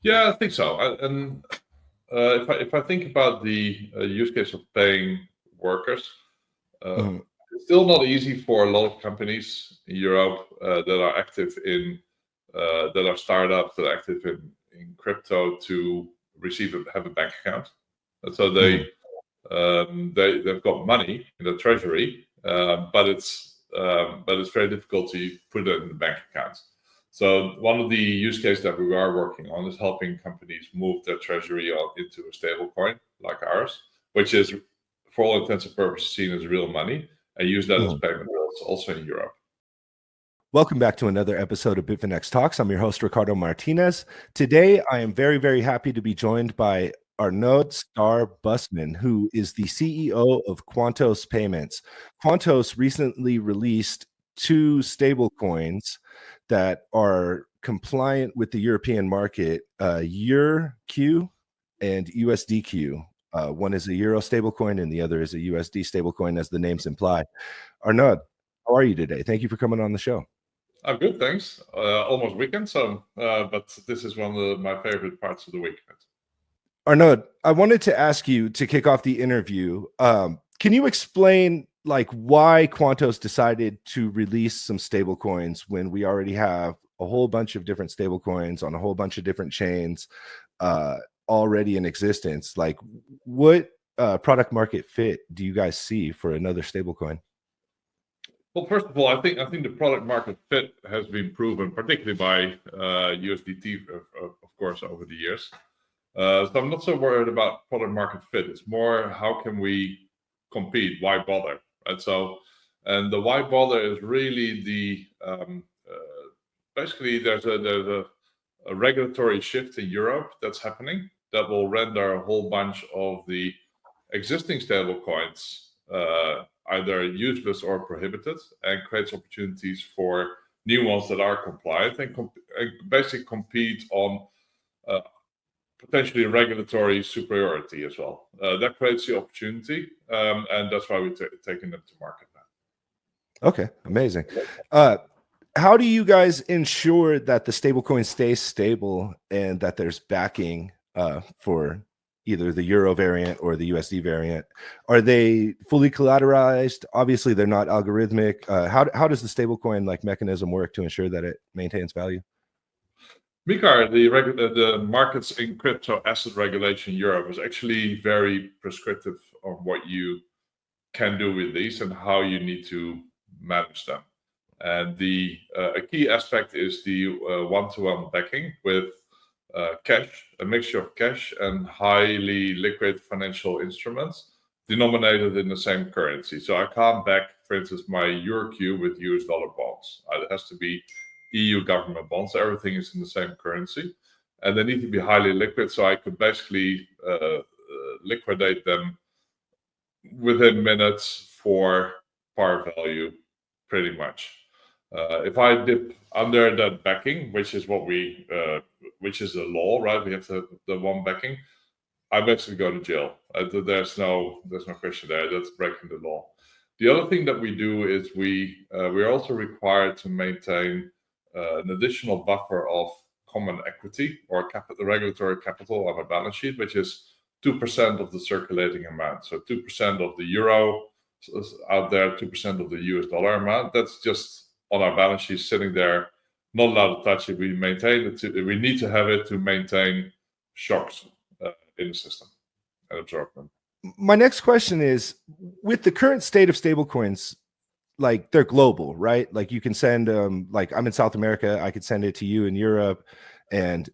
Yeah, I think so. And if I think about the use case of paying workers, Mhm. it's still not easy for a lot of companies in Europe that are active in that are startups that are active in crypto to have a bank account. And so Mhm. they've got money in the treasury, but it's very difficult to put it in the bank account. So one of the use cases that we are working on is helping companies move their treasury into a stable coin like ours, which is, for all intents and purposes, seen as real money, and use that as Mhm. payment rails also in Europe. Welcome back to another episode of Bitfinex Talks. I'm your host, Ricardo Martinez. Today, I am very, very happy to be joined by Arnoud Star Busmann, who is the CEO of Quantoz Payments. Quantoz recently released two stablecoins that are compliant with the European market, EURQ and USDQ. One is a Euro stablecoin and the other is a USD stablecoin, as the names imply. Arnaud, how are you today? Thank you for coming on the show. I'm good, thanks. Almost weekend, but this is one of my favorite parts of the week. Arnaud, I wanted to ask you to kick off the interview. Can you explain why Quantoz decided to release some stable coins when we already have a whole bunch of different stable coins on a whole bunch of different chains already in existence? Like, what product market fit do you guys see for another stable coin? Well, first of all, I think the product market fit has been proven, particularly by USDT, of course, over the years. So I'm not so worried about product market fit. It's more, how can we compete? Why bother? And the why bother is really basically there's a regulatory shift in Europe that's happening that will render a whole bunch of the existing stablecoins either useless or prohibited, and creates opportunities for new ones that are compliant and basically compete on potentially regulatory superiority as well. That creates the opportunity, and that's why we're taking them to market now. Okay, amazing. How do you guys ensure that the stablecoin stays stable and that there's backing for either the Euro variant or the USD variant? Are they fully collateralized? Obviously, they're not algorithmic. How does the stablecoin mechanism work to ensure that it maintains value? MiCA, the markets in crypto asset regulation in Europe, is actually very prescriptive on what you can do with these and how you need to manage them. And a key aspect is the one-to-one backing with cash, a mixture of cash and highly liquid financial instruments denominated in the same currency. So I can't back, for instance, my EURQ with US dollar bonds. It has to be EU government bonds. Everything is in the same currency. And they need to be highly liquid, so I could basically liquidate them within minutes for par value, pretty much. If I dip under that backing, which is which is the law, right? We have the one backing. I basically go to jail. There's no question there. That's breaking the law. The other thing that we do is we're also required to maintain an additional buffer of common equity or the regulatory capital on a balance sheet, which is 2% of the circulating amount. So 2% of the euro out there, 2% of the US dollar amount. That's just on our balance sheet sitting there, not allowed to touch it. We maintain it. We need to have it to maintain shocks in the system and absorb them. My next question is, with the current state of stablecoins, they're global, right? Like you can send I'm in South America, I could send it to you in Europe and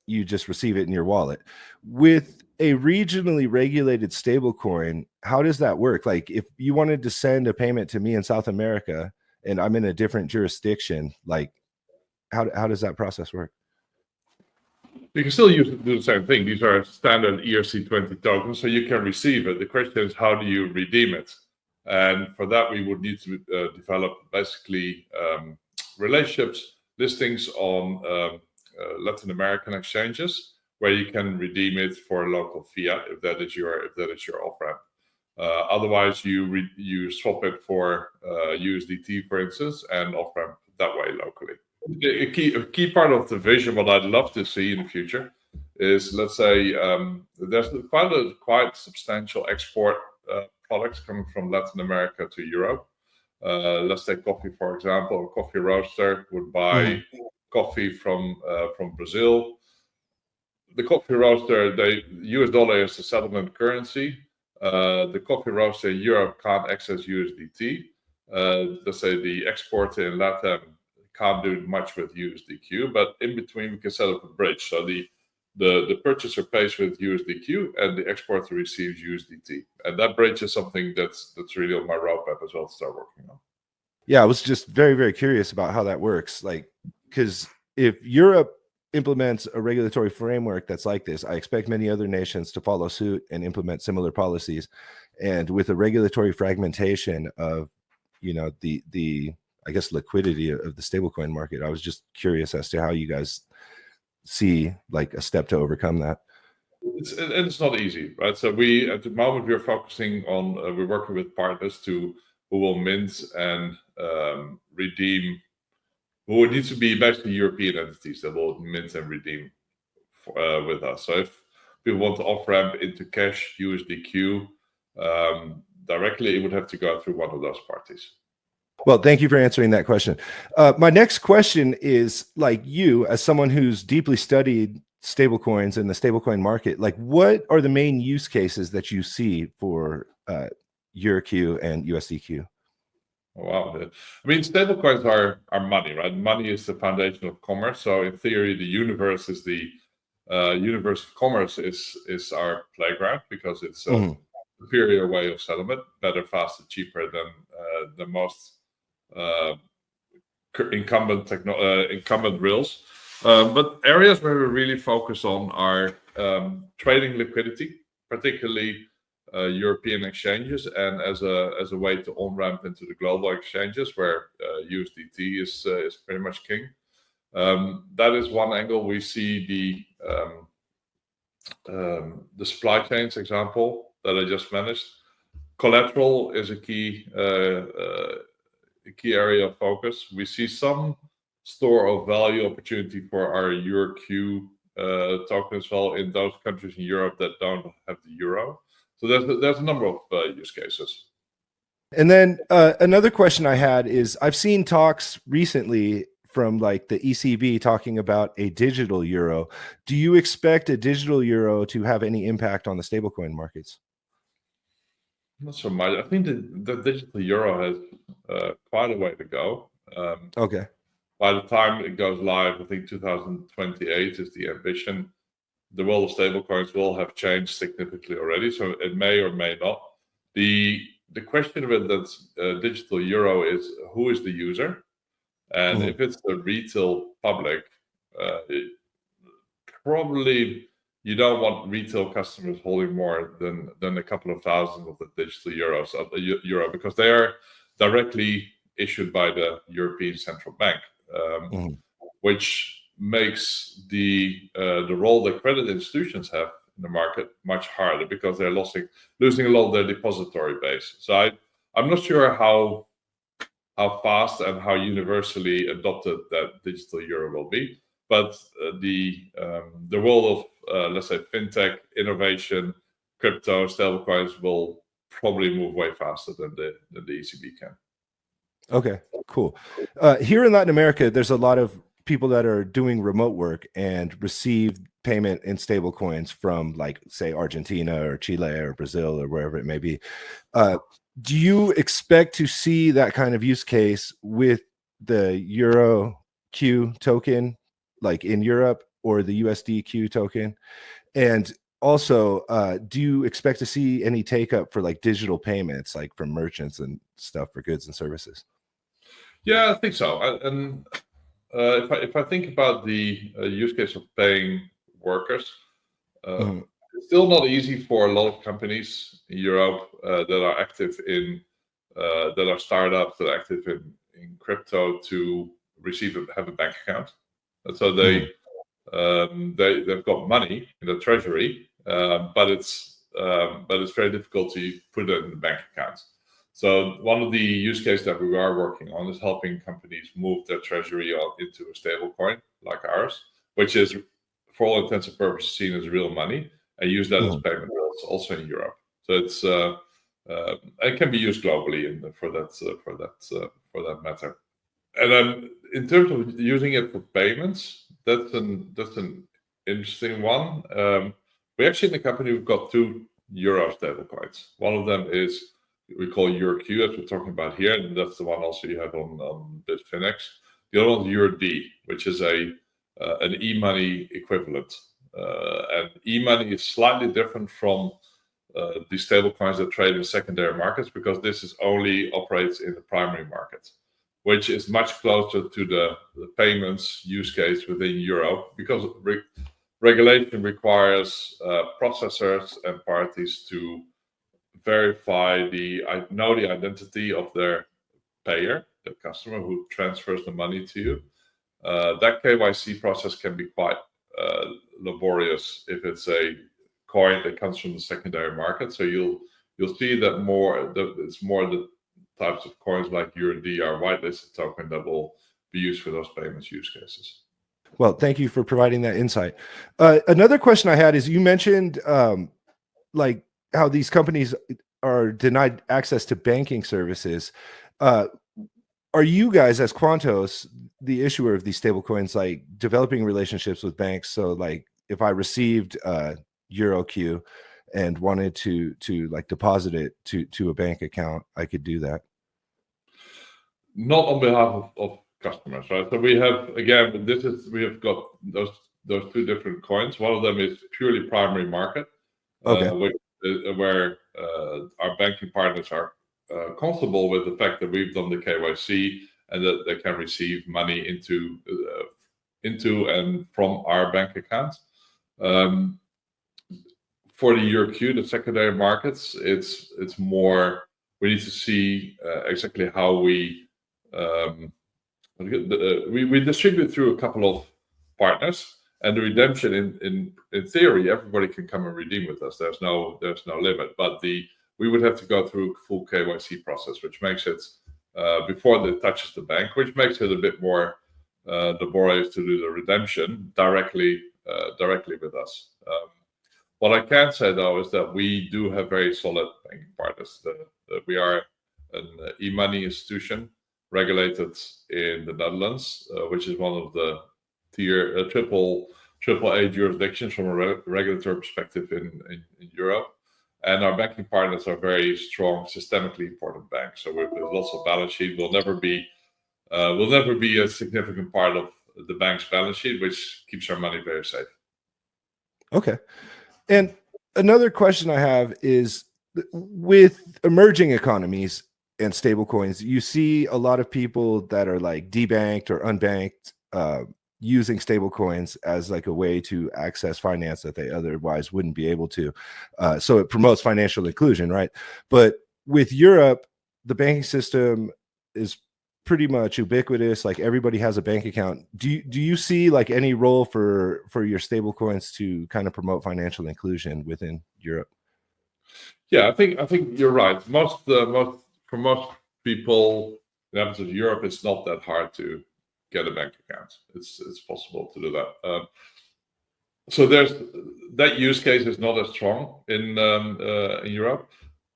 you just receive it in your wallet. With a regionally regulated stablecoin, how does that work? Like if you wanted to send a payment to me in South America and I'm in a different jurisdiction, how does that process work? You can still do the same thing. These are standard ERC20 tokens, so you can receive it. The question is, how do you redeem it? And for that, we would need to develop basically relationships, listings on Latin American exchanges where you can redeem it for local fiat if that is your off ramp. Otherwise, you swap it for USDT, for instance, and off ramp that way locally. A key part of the vision, what I'd love to see in the future, is, let's say, there's quite substantial export products coming from Latin America to Europe. Let's take coffee, for example. A coffee roaster would buy coffee from Brazil. The coffee roaster, the US dollar is the settlement currency. The coffee roaster in Europe can't access USDT. Let's say the exporter in Latin can't do much with USDQ, but in between we can set up a bridge. So the purchaser pays with USDQ and the exporter receives USDT. And that bridge is something that's really on my roadmap as well to start working on. Yeah, I was just very, very curious about how that works. Like, because if Europe implements a regulatory framework that's like this, I expect many other nations to follow suit and implement similar policies. And with a regulatory fragmentation of, the I guess liquidity of the stablecoin market, I was just curious as to how you guys see like a step to overcome that. It's not easy, right? So at the moment we're focusing on we're working with partners who will mint and redeem. Who needs to be basically European entities that will mint and redeem with us. So if people want to off-ramp into cash, USDQ directly, it would have to go through one of those parties. Well, thank you for answering that question. My next question is, like, you, as someone who's deeply studied stablecoins and the stablecoin market, like, what are the main use cases that you see for EURQ and USDQ? Wow. I mean, stablecoins are money, right? Money is the foundation of commerce. So in theory, the universe is the universe of commerce is our playground because it's a superior way of settlement, better, faster, cheaper than the most incumbent rails. But areas where we really focus on are trading liquidity, particularly European exchanges, and as a way to on-ramp into the global exchanges where USDT is pretty much king. That is one angle. We see the supply chains example that I just managed. Collateral is a key area of focus. We see some store of value opportunity for our EURQ token as well in those countries in Europe that don't have the euro. So there's a number of use cases. And then another question I had is, I've seen talks recently from like the ECB talking about a digital euro. Do you expect a digital euro to have any impact on the stablecoin markets? Not so much. I think the digital euro has quite a way to go. Okay. By the time it goes live, I think 2028 is the ambition. The world of stablecoins will have changed significantly already, so it may or may not. The question with that digital euro is, who is the user? And if it's the retail public, probably you don't want retail customers holding more than a couple of thousand of the digital euros of the euro, because they are directly issued by the European Central Bank, which makes the role that credit institutions have in the market much harder because they're losing a lot of their depository base. So I'm not sure how fast and how universally adopted that digital euro will be, but the world of let's say fintech innovation, crypto, stablecoins will probably move way faster than the ECB can. Okay, cool. Here in Latin America, there's a lot of people that are doing remote work and receive payment in stable coins from, like, say, Argentina or Chile or Brazil or wherever it may be. Do you expect to see that kind of use case with the EURQ token, like in Europe, or the USDQ token? And also, do you expect to see any take up for like digital payments, like from merchants and stuff for goods and services? Yeah, I think so. And if I think about the use case of paying workers, it's still not easy for a lot of companies in Europe that are active in that are startups that are active in crypto to have a bank account. And so they've got money in the treasury, but it's very difficult to put it in the bank account. So one of the use cases that we are working on is helping companies move their treasury into a stable coin like ours, which is for all intents and purposes, seen as real money, and use that as payment rails also in Europe. So it's it can be used globally for that matter. And then in terms of using it for payments, that's an interesting one. We actually in the company we've got two euro stablecoins. One of them is we call EURQ, as we're talking about here, and that's the one also you have on Bitfinex. The other one is USD, which is an e-money equivalent. And e-money is slightly different from the stablecoins that trade in secondary markets, because this is only operates in the primary market, which is much closer to the payments use case within Europe, because regulation requires processors and parties to verify the identity of their payer, the customer who transfers the money to you. That KYC process can be quite laborious if it's a coin that comes from the secondary market. So you'll see that it's more the types of coins like USD are whitelisted token that will be used for those payments use cases. Well, thank you for providing that insight. Another question I had is, you mentioned like how these companies are denied access to banking services. Are you guys, as Quantoz, the issuer of these stablecoins, like developing relationships with banks? So like if I received EURQ and wanted to like deposit it to a bank account, I could do that? Not on behalf of customers, right? So we have, again, we have got those two different coins. One of them is purely primary market, where our banking partners are comfortable with the fact that we've done the KYC and that they can receive money into and from our bank account. For the EURQ, the secondary markets, it's more, we need to see exactly how we distribute through a couple of partners, and the redemption in theory everybody can come and redeem with us. There's no limit, but we would have to go through a full KYC process, which makes it before it touches the bank, which makes it a bit more laborious to do the redemption directly with us. What I can say though is that we do have very solid banking partners. We are an e-money institution regulated in the Netherlands, which is one of the tier triple A jurisdictions from a regulatory perspective in Europe. And our banking partners are very strong, systemically important banks. So with lots of balance sheet, will never be a significant part of the bank's balance sheet, which keeps our money very safe. Okay. And another question I have is, with emerging economies and stablecoins, you see a lot of people that are like debanked or unbanked using stablecoins as like a way to access finance that they otherwise wouldn't be able to. So it promotes financial inclusion, right? But with Europe, the banking system is pretty much ubiquitous. Like everybody has a bank account. Do you see like any role for your stablecoins to kind of promote financial inclusion within Europe? Yeah, I think you're right. For most people in terms of Europe, it's not that hard to get a bank account. It's possible to do that. So there's that use case is not as strong in Europe.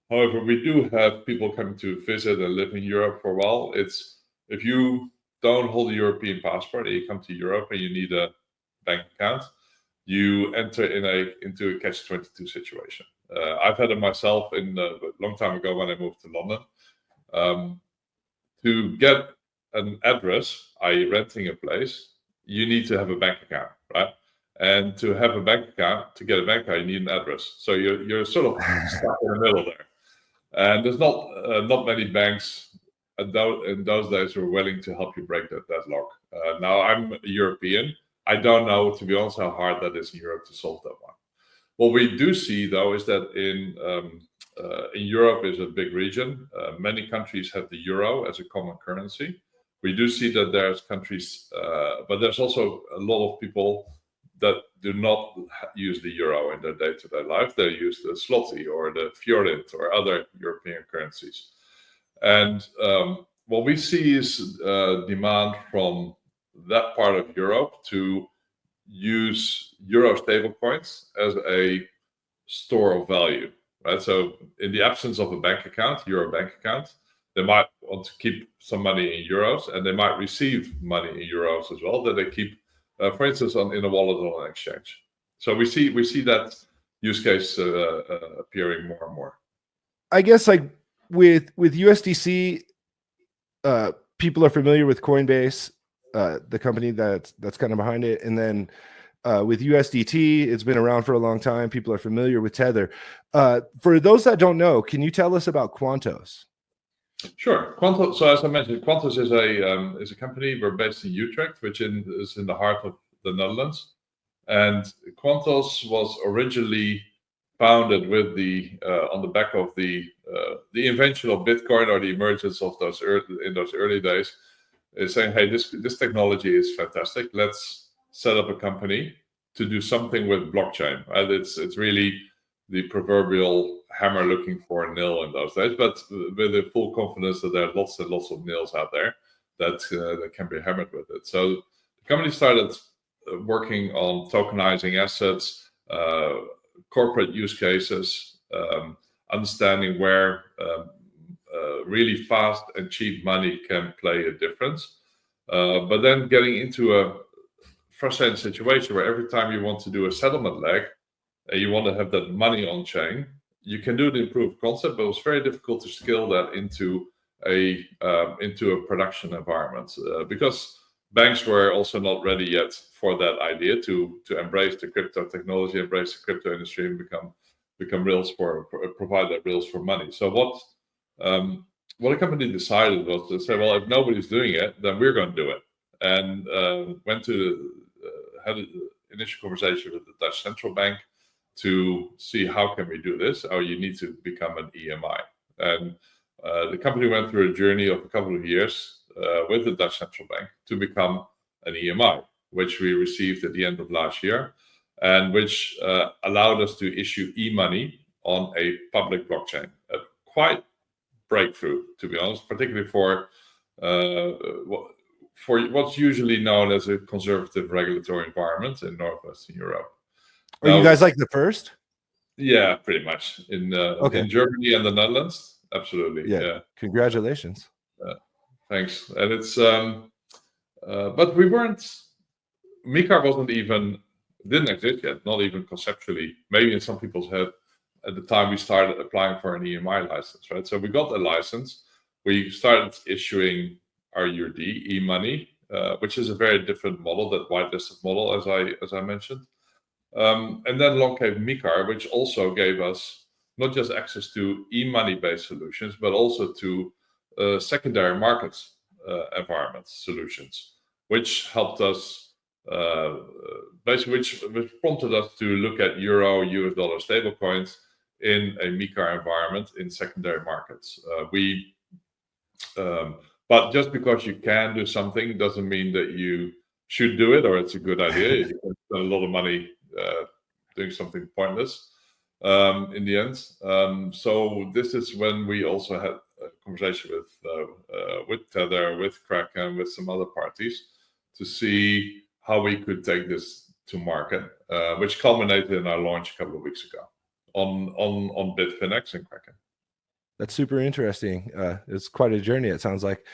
However, we do have people coming to visit and live in Europe for a while. If you don't hold a European passport and you come to Europe and you need a bank account, you enter into a catch-22 situation. I've had it myself a long time ago when I moved to London. To get an address, i.e. renting a place, you need to have a bank account, right? And to have a bank account, to get a bank account, you need an address. So you're sort of stuck in the middle there. And there's not many banks in those days who are willing to help you break that deadlock. Now I'm a European. I don't know, to be honest, how hard that is in Europe to solve that one. What we do see, though, is that in Europe is a big region. Many countries have the euro as a common currency. We do see that there's countries, but there's also a lot of people that do not use the euro in their day-to-day life. They use the zloty or the forint or other European currencies. And what we see is demand from that part of Europe to use euro stablecoins as a store of value, right? So in the absence of a bank account, euro bank account, they might want to keep some money in euros, and they might receive money in euros as well that they keep, for instance, in a wallet or an exchange. So we see that use case appearing more and more. I guess like with USDC, people are familiar with Coinbase, the company that's kind of behind it, and then with USDT, it's been around for a long time. People are familiar with Tether. For those that don't know, can you tell us about Quantoz? Sure. Quantoz. So as I mentioned, Quantoz is a company. We're based in Utrecht, which is in the heart of the Netherlands. And Quantoz was originally founded with on the back of the invention of Bitcoin, or the emergence of those early days, is saying, hey, this technology is fantastic. Let's set up a company to do something with blockchain. Right? It's really the proverbial hammer looking for a nail in those days, but with the full confidence that there are lots and lots of nails out there that can be hammered with it. So the company started working on tokenizing assets, corporate use cases, understanding where really fast and cheap money can play a difference, but then getting into a frustrating situation where every time you want to do a settlement leg and you want to have that money on chain, you can do the proof of concept, but it's very difficult to scale that into a production environment because banks were also not ready yet for that idea to embrace the crypto technology, embrace the crypto industry, and become rails provide that rails for money. So what the company decided was to say, well, if nobody's doing it, then we're going to do it, and had an initial conversation with the Dutch central bank to see how can we do this. Oh, you need to become an EMI, and the company went through a journey of a couple of years with the Dutch central bank to become an EMI, which we received at the end of last year, and which allowed us to issue e-money on a public blockchain. Quite breakthrough, to be honest, particularly for what's usually known as a conservative regulatory environment in Northwestern Europe. Are you guys like the first? Yeah, pretty much in Germany and the Netherlands. Absolutely. Yeah. Congratulations. Thanks. And it's but we weren't. MiCA didn't exist yet, not even conceptually. Maybe in some people's head at the time we started applying for an EMI license, right? So we got a license. We started issuing our URD e-money, which is a very different model, that whitelisted model, as I mentioned. And then along came MiCA, which also gave us not just access to e-money based solutions, but also to secondary markets environment solutions, which helped us basically, which prompted us to look at euro, US dollar stablecoins in a MiCA environment in secondary markets. But just because you can do something doesn't mean that you should do it or it's a good idea. You can spend a lot of money doing something pointless in the end. So this is when we also had a conversation with Tether, with Kraken, with some other parties to see how we could take this to market, which culminated in our launch a couple of weeks ago on Bitfinex and Kraken. That's super interesting. It's quite a journey, it sounds like.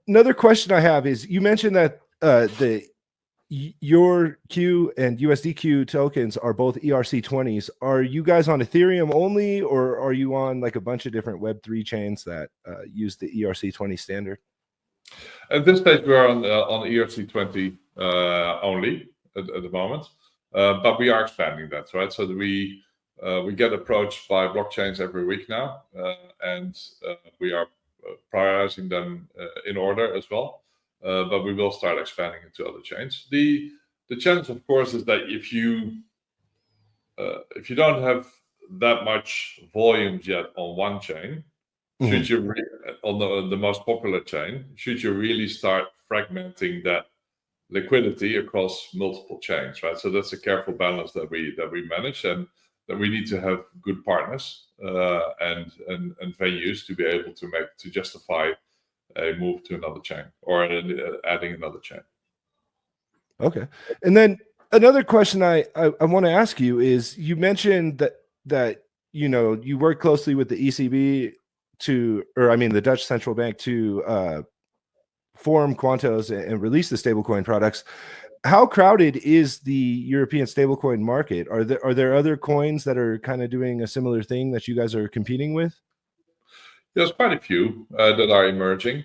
Another question I have is, you mentioned that the EURQ and USDQ tokens are both ERC20s. Are you guys on Ethereum only, or are you on like a bunch of different Web3 chains that use the ERC20 standard? At this stage, we are on ERC20 only at the moment, but we are expanding that, right? So we get approached by blockchains every week now, and we are prioritizing them in order as well. But we will start expanding into other chains. The challenge, of course, is that if you don't have that much volumes yet on one chain, should you on the most popular chain, should you really start fragmenting that liquidity across multiple chains, right? So that's a careful balance that we manage, and that we need to have good partners and venues to be able to justify a move to another chain or adding another chain. Okay. And then another question I want to ask you is, you mentioned that you work closely with the ECB the Dutch central bank to form Quantoz and release the stablecoin products. How crowded is the European stablecoin market? Are there other coins that are kind of doing a similar thing that you guys are competing with? There's quite a few that are emerging.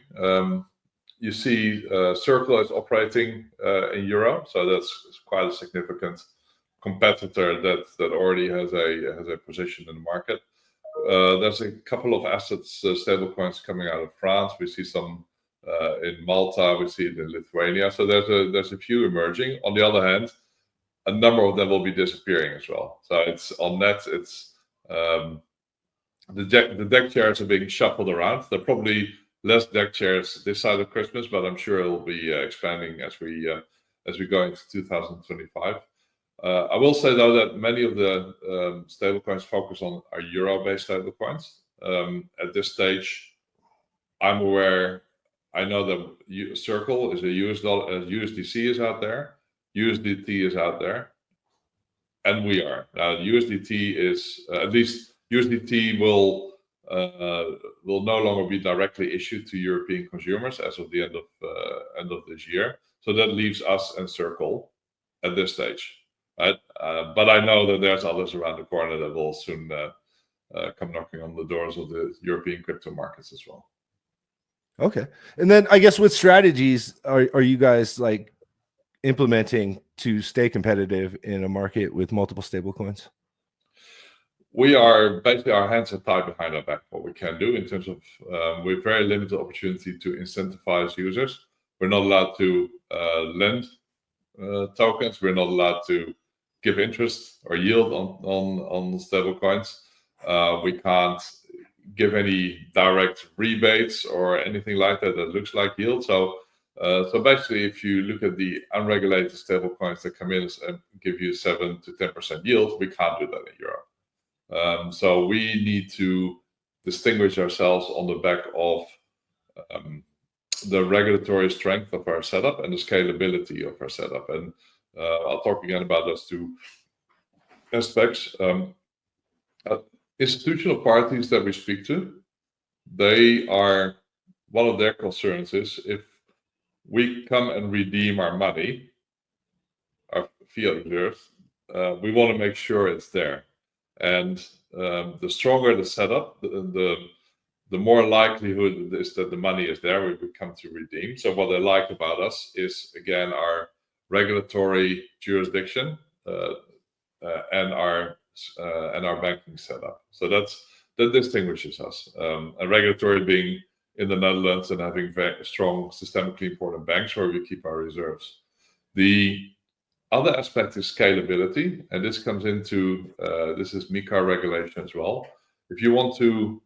You see Circle is operating in Europe, so that's quite a significant competitor that already has a position in the market. There's a couple of assets, stablecoins coming out of France. We see some in Malta, we see it in Lithuania. So there's a few emerging. On the other hand, a number of them will be disappearing as well. So it's on net, it's the deck chairs are being shuffled around. There are probably less deck chairs this side of Christmas, but I'm sure it'll be expanding as we go into 2025. I will say though that many of the stablecoins focus on are euro-based stablecoins. At this stage, I'm aware. I know that Circle is a US dollar, USDC is out there, USDT is out there, and we are now. USDT is at least USDT will no longer be directly issued to European consumers as of the end of this year. So that leaves us and Circle at this stage. Right? But I know that there's others around the corner that will soon come knocking on the doors of the European crypto markets as well. Okay. And then I guess, what strategies are you guys like implementing to stay competitive in a market with multiple stablecoins? We are basically, our hands are tied behind our back. What we can do in terms of we have very limited opportunity to incentivize users. We're not allowed to lend tokens. We're not allowed to give interest or yield on stablecoins. We can't give any direct rebates or anything like that that looks like yield. So basically, if you look at the unregulated stablecoins that come in and give you 7 to 10% yield, we can't do that in Europe. So we need to distinguish ourselves on the back of the regulatory strength of our setup and the scalability of our setup. And I'll talk again about those two aspects. Institutional parties that we speak to, they are, one of their concerns is if we come and redeem our money, our fiat reserves, we want to make sure it's there. And the stronger the setup, the more likelihood it is that the money is there, we come to redeem. So what they like about us is, again, our regulatory jurisdiction and our banking setup. So that distinguishes us. A regulatory being in the Netherlands and having very strong, systemically important banks where we keep our reserves. The other aspect is scalability, and this comes into this is MiCA regulation as well. If you want to,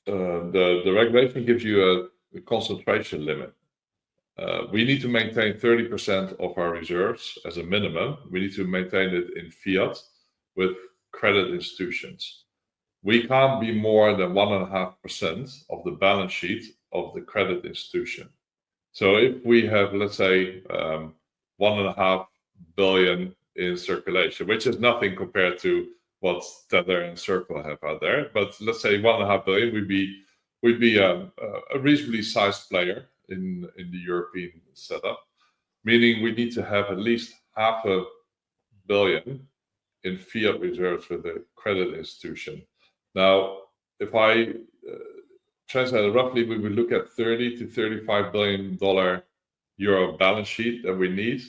the regulation gives you a concentration limit. We need to maintain 30% of our reserves as a minimum. We need to maintain it in fiat with credit institutions. We can't be more than 1.5% of the balance sheet of the credit institution. So if we have, let's say, 1.5 billion in circulation, which is nothing compared to what Tether and Circle have out there, but let's say 1.5 billion, we'd be a reasonably sized player in the European setup, meaning we need to have at least 500 million in fiat reserves with a credit institution. Now, if I translate it roughly, we would look at $30 to $35 billion euro balance sheet that we need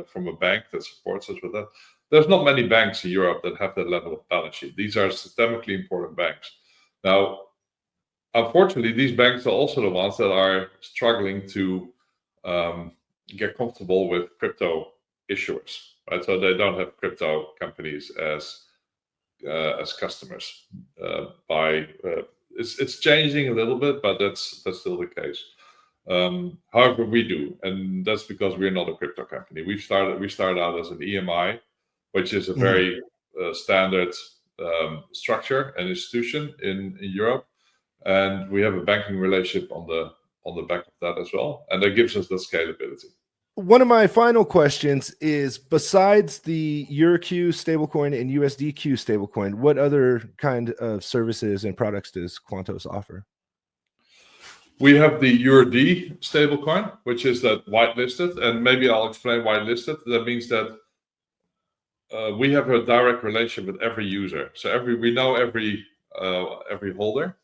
from a bank that supports us with that. There's not many banks in Europe that have that level of balance sheet. These are systemically important banks. Now, unfortunately, these banks are also the ones that are struggling to get comfortable with crypto issuers, right? So they don't have crypto companies as customers. It's changing a little bit, but that's still the case. However, we do, and that's because we're not a crypto company. We started out as an EMI, which is a very standard structure and institution in Europe, and we have a banking relationship on the back of that as well, and that gives us the scalability. one of my final questions is, besides the EURQ stablecoin and USDQ stablecoin, what other kind of services and products does Quantoz offer? We have the EURD stablecoin, which is that whitelisted, and maybe I'll explain whitelisted. That means that we have a direct relation with every user. So we know every holder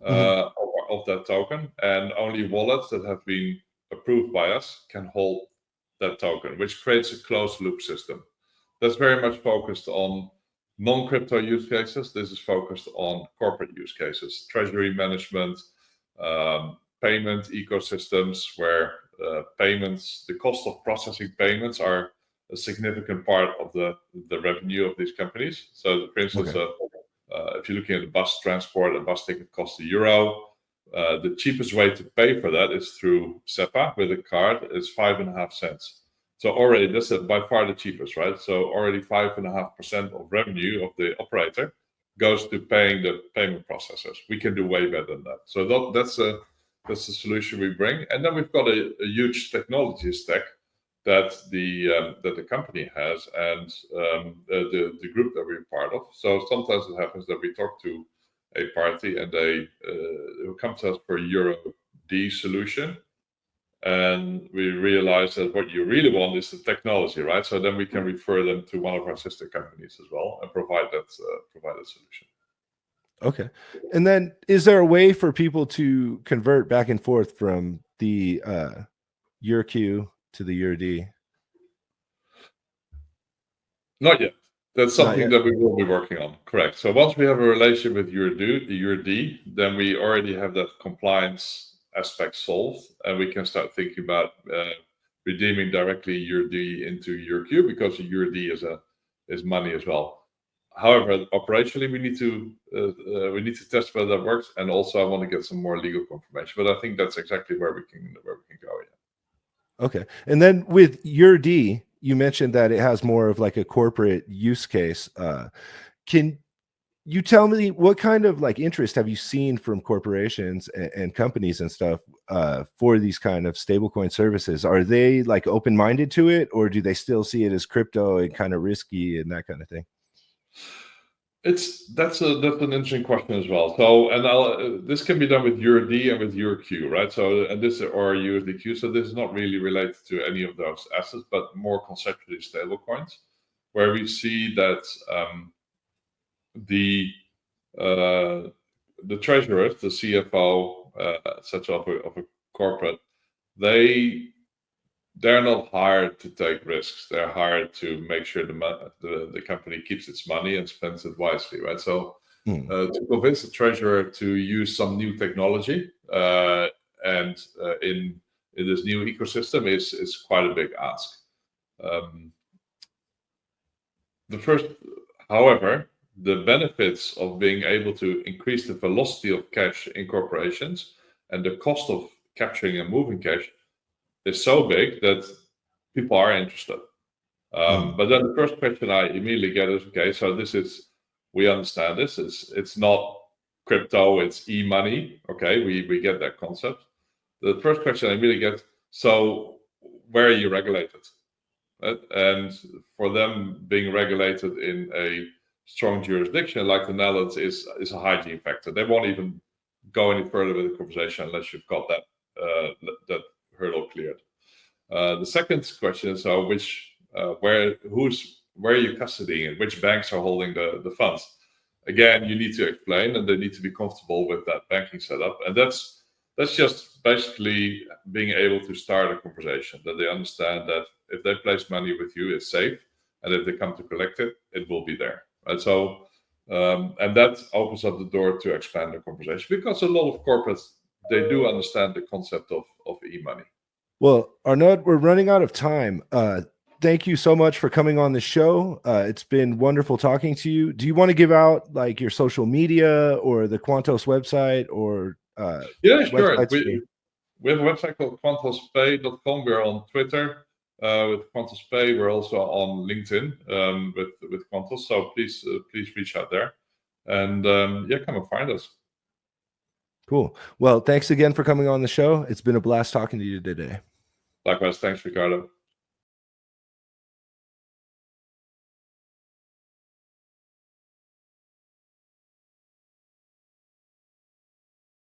of that token, and only wallets that have been approved by us can hold that token, which creates a closed loop system. That's very much focused on non-crypto use cases. This is focused on corporate use cases, treasury management, payment ecosystems where payments, the cost of processing payments are a significant part of the revenue of these companies. So, for instance, if you're looking at the bus transport, a bus ticket costs €1. The cheapest way to pay for that is through SEPA with a card. It's 5.5 cents. So already that's by far the cheapest, right? So already 5.5% of revenue of the operator goes to paying the payment processors. We can do way better than that. So that's a solution we bring, and then we've got a huge technology stack that the company has, and the group that we're part of. So sometimes it happens that we talk to a party and they come to us for a EURD solution, and we realize that what you really want is the technology, right? So then we can refer them to one of our sister companies as well and provide that solution. Okay. And then is there a way for people to convert back and forth from the EURQ to the EURD? Not yet. That's something that we will be working on. Correct. So once we have a relation with EURD, then we already have that compliance aspect solved, and we can start thinking about redeeming directly EURD into EURQ, because EURD is money as well. However, operationally, we need to test whether that works, and also I want to get some more legal confirmation. But I think that's exactly where we can go. Yeah. Okay. And then with EURD, you mentioned that it has more of like a corporate use case. Can you tell me what kind of like interest have you seen from corporations and companies and stuff for these kind of stablecoin services? Are they like open-minded to it, or do they still see it as crypto and kind of risky and that kind of thing? That's an interesting question as well. So, and this can be done with EURD and with EURQ, right? So, and this or USDQ. So this is not really related to any of those assets, but more conceptually stablecoins, where we see that the treasurers, the CFO, such of a corporate, they're not hired to take risks. They're hired to make sure the company keeps its money and spends it wisely, right? So to convince the treasurer to use some new technology and in this new ecosystem is quite a big ask. However, the benefits of being able to increase the velocity of cash in corporations and the cost of capturing and moving cash is so big that people are interested. But then the first question I immediately get is, okay, so we understand this. It's not crypto, it's e-money. Okay, we get that concept. The first question I immediately get, so where are you regulated? And for them, being regulated in a strong jurisdiction like the Netherlands is a hygiene factor. They won't even go any further with the conversation unless you've got that hurdle cleared. The second question is, so where are you custodying it? Which banks are holding the funds? Again, you need to explain, and they need to be comfortable with that banking setup. And that's just basically being able to start a conversation, that they understand that if they place money with you, it's safe, and if they come to collect it, it will be there. Right? So, and that opens up the door to expand the conversation, because a lot of corporates, they do understand the concept of e-money. Well, Arnoud, we're running out of time. Thank you so much for coming on the show. It's been wonderful talking to you. Do you want to give out like your social media or the Quantoz website or yeah, sure. We have a website called quantozpay.com. We're on Twitter with Quantoz Pay. We're also on LinkedIn with Quantoz. So please reach out there, and come and find us. Cool. Well, thanks again for coming on the show. It's been a blast talking to you today. Likewise. Thanks, Ricardo.